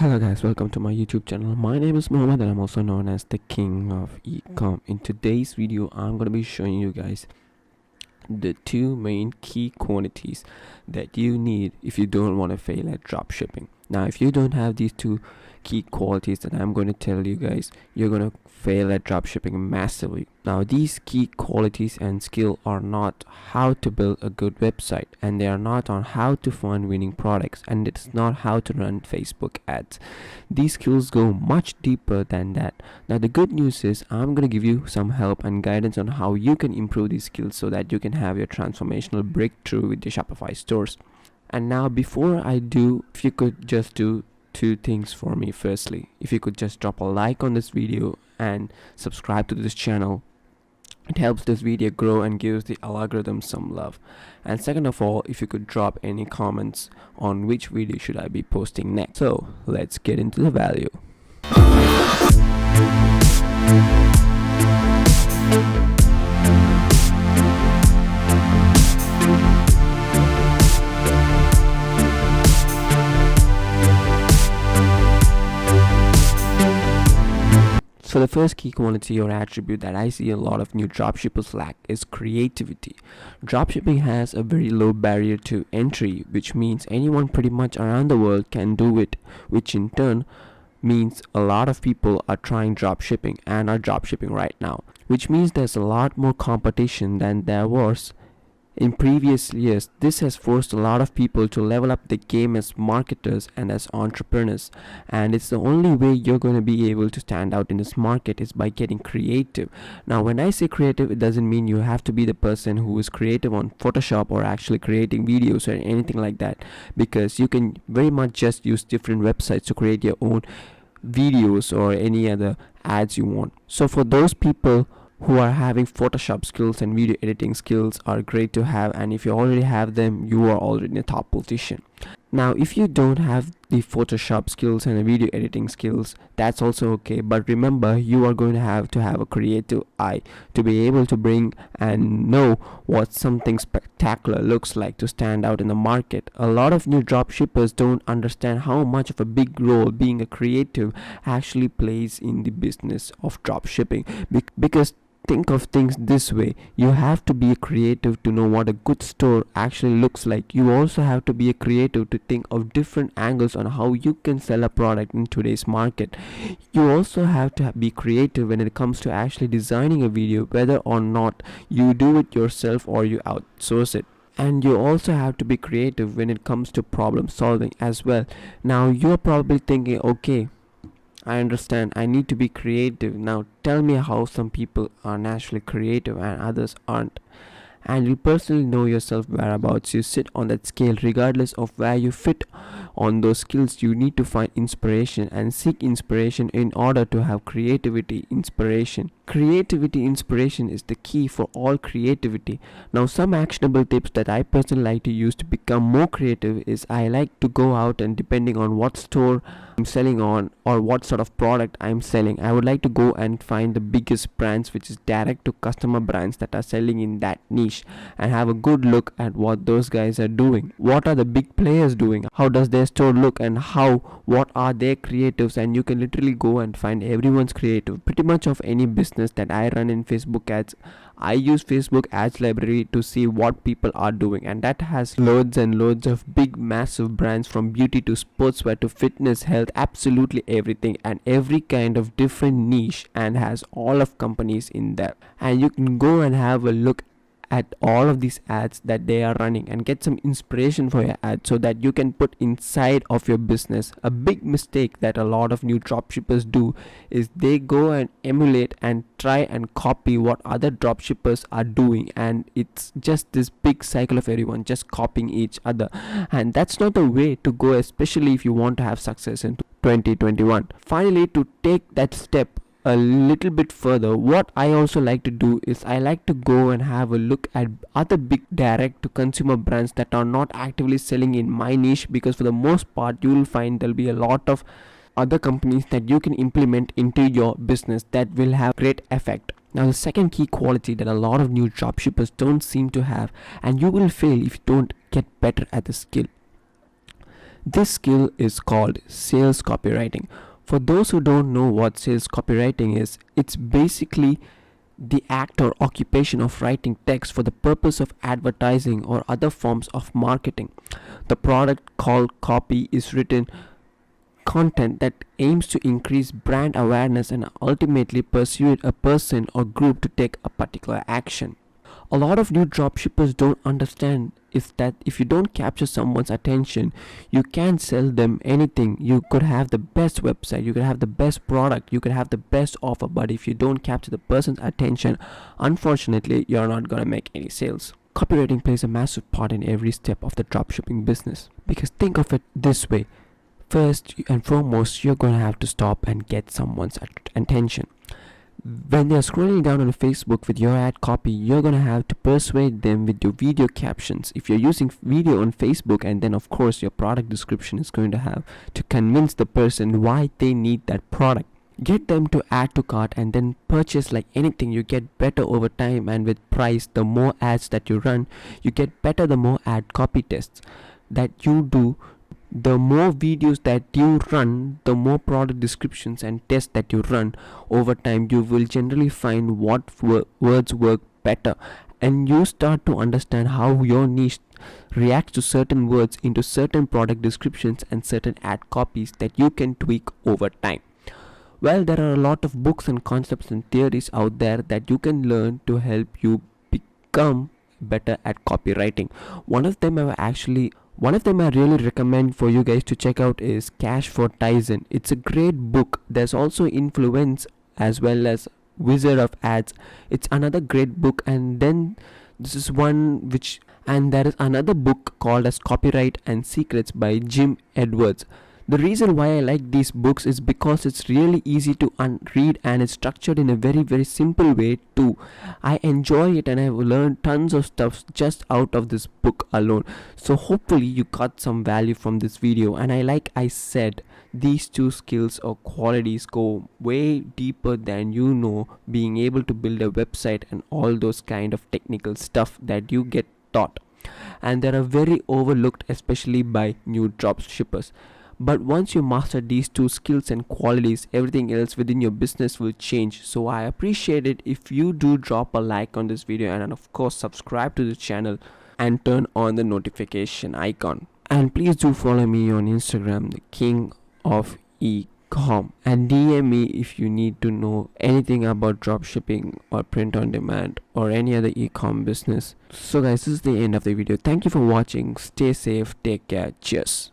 Hello guys, welcome to my YouTube channel. My name is Mohammed and I'm also known as the king of ECOM. In today's video, I'm going to be showing you guys the two main key quantities that you need if you don't want to fail at dropshipping. Now, if you don't have these two key qualities that I'm going to tell you guys, you're going to fail at dropshipping massively. Now, these key qualities and skill are not how to build a good website, and they are not on how to find winning products, and it's not how to run Facebook ads. These skills go much deeper than that. Now, the good news is I'm going to give you some help and guidance on how you can improve these skills so that you can have your transformational breakthrough with your Shopify stores. And now, before I do, if you could just do two things for me. Firstly, if you could just drop a like on this video and subscribe to this channel. It helps this video grow and gives the algorithm some love. And second of all, if you could drop any comments on which video should I be posting next. So let's get into the value. So the first key quality or attribute that I see a lot of new dropshippers lack is creativity. Dropshipping has a very low barrier to entry, which means anyone pretty much around the world can do it, which in turn means a lot of people are trying dropshipping and are dropshipping right now, which means there's a lot more competition than there was in previous years. This has forced a lot of people to level up the game as marketers and as entrepreneurs, and it's the only way you're going to be able to stand out in this market is by getting creative. Now, when I say creative, it doesn't mean you have to be the person who is creative on Photoshop or actually creating videos or anything like that, because you can very much just use different websites to create your own videos or any other ads you want. So for those people who are having Photoshop skills and video editing skills are great to have, and if you already have them, you are already in a top position. Now, if you don't have the Photoshop skills and the video editing skills, that's also okay, but remember, you are going to have a creative eye to be able to bring and know what something spectacular looks like to stand out in the market. A lot of new dropshippers don't understand how much of a big role being a creative actually plays in the business of dropshipping, because think of things this way: you have to be a creative to know what a good store actually looks like. You also have to be a creative to think of different angles on how you can sell a product in today's market. You also have to be creative when it comes to actually designing a video, whether or not you do it yourself or you outsource it. And you also have to be creative when it comes to problem solving as well. Now, you're probably thinking, okay, I understand, I need to be creative. Now tell me how some people are naturally creative and others aren't. And you personally know yourself whereabouts you sit on that scale. Regardless of where you fit on those skills, you need to find inspiration and seek inspiration in order to have creativity inspiration. Creativity inspiration is the key for all creativity. Now, some actionable tips that I personally like to use to become more creative is I like to go out, and depending on what store I'm selling on or what sort of product I'm selling, I would like to go and find the biggest brands, which is direct to customer brands that are selling in that niche, and have a good look at what those guys are doing. What are the big players doing? How does their store look, and what are their creatives? And you can literally go and find everyone's creative. Pretty much of any business that I run in Facebook ads, I use Facebook ads library to see what people are doing, and that has loads and loads of big massive brands, from beauty to sportswear to fitness, health, absolutely everything, and every kind of different niche, and has all of companies in there. And you can go and have a look at all of these ads that they are running and get some inspiration for your ad so that you can put inside of your business. A big mistake that a lot of new dropshippers do is they go and emulate and try and copy what other dropshippers are doing, and it's just this big cycle of everyone just copying each other, and that's not the way to go, especially if you want to have success in 2021. Finally, to take that step a little bit further, what I also like to do is I like to go and have a look at other big direct to consumer brands that are not actively selling in my niche, because for the most part you will find there'll be a lot of other companies that you can implement into your business that will have great effect. Now, the second key quality that a lot of new dropshippers don't seem to have, and you will fail if you don't get better at the skill, This skill is called sales copywriting. For those who don't know what sales copywriting is, it's basically the act or occupation of writing text for the purpose of advertising or other forms of marketing. The product called copy is written content that aims to increase brand awareness and ultimately persuade a person or group to take a particular action. A lot of new dropshippers don't understand is that if you don't capture someone's attention, you can't sell them anything. You could have the best website, you could have the best product, you could have the best offer, but if you don't capture the person's attention, unfortunately, you're not gonna make any sales. Copywriting plays a massive part in every step of the dropshipping business. Because think of it this way. First and foremost, you're gonna have to stop and get someone's attention. When they're scrolling down on Facebook with your ad copy, you're gonna have to persuade them with your video captions. If you're using video on Facebook, and then of course your product description is going to have to convince the person why they need that product. Get them to add to cart and then purchase. Like anything, you get better over time, and with price, the more ads that you run, you get better. The more ad copy tests that you do, the more videos that you run, the more product descriptions and tests that you run, over time you will generally find what words work better, and you start to understand how your niche reacts to certain words into certain product descriptions and certain ad copies that you can tweak over time. Well, there are a lot of books and concepts and theories out there that you can learn to help you become better at copywriting. One of them I really recommend for you guys to check out is Cash for Tyson. It's a great book. There's also Influence as well as Wizard of Ads. It's another great book. And then this is one which, and there is another book called as Copyright and Secrets by Jim Edwards. The reason why I like these books is because it's really easy to read, and it's structured in a very simple way too. I enjoy it, and I've learned tons of stuff just out of this book alone. So hopefully you got some value from this video. And I said, these two skills or qualities go way deeper than being able to build a website and all those kind of technical stuff that you get taught. And they are very overlooked, especially by new dropshippers. But once you master these two skills and qualities, everything else within your business will change. So I appreciate it if you do drop a like on this video, and of course subscribe to the channel and turn on the notification icon. And please do follow me on Instagram, the King of ECOM, and DM me if you need to know anything about dropshipping or print on demand or any other ECOM business. So guys, this is the end of the video. Thank you for watching. Stay safe. Take care. Cheers.